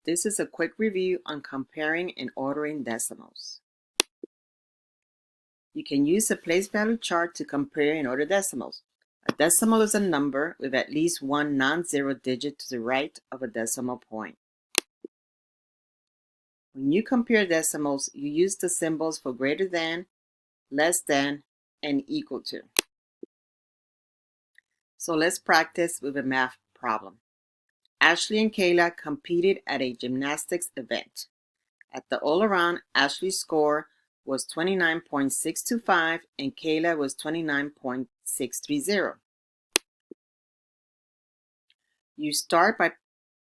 This is a quick review on comparing and ordering decimals. You can use a place value chart to compare and order decimals. A decimal is a number with at least one non-zero digit to the right of a decimal point. When you compare decimals, you use the symbols for greater than, less than, and equal to. So let's practice with a math problem. Ashley and Kayla competed at a gymnastics event. At the all-around, Ashley's score was 29.625 and Kayla was 29.630. You start by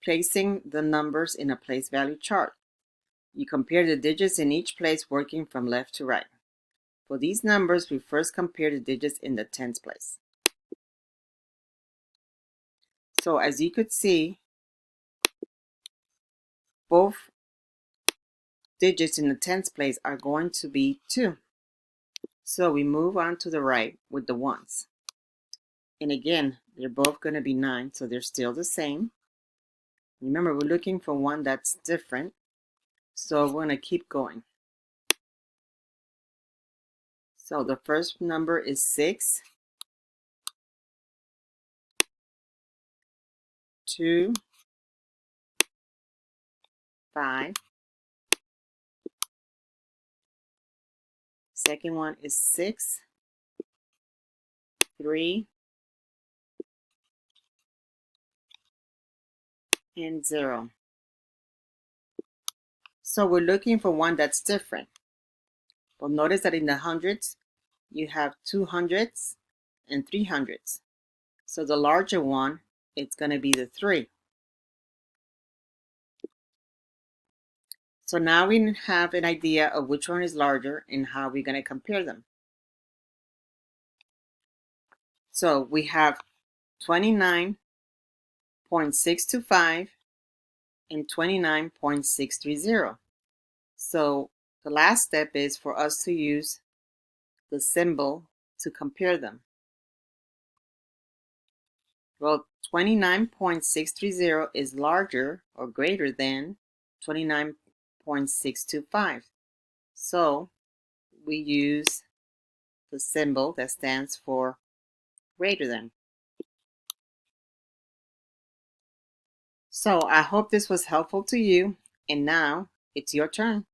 placing the numbers in a place value chart. You compare the digits in each place working from left to right. For these numbers, we first compare the digits in the tens place. So as you could see, both digits in the tens place are going to be 2. So we move on to the right with the ones. And again, they're both going to be 9, so they're still the same. Remember, we're looking for one that's different, so we're going to keep going. So the first number is 6, 2, 5. Second one is 6, 3, and 0. So we're looking for one that's different. Well, notice that in the hundreds, you have 200s and 300s. So the larger one, it's going to be the 3. So now we have an idea of which one is larger and how we're going to compare them. So we have 29.625 and 29.630. So the last step is for us to use the symbol to compare them. Well, 29.630 is larger or greater than 29.625. So we use the symbol that stands for greater than. So I hope this was helpful to you, and now it's your turn.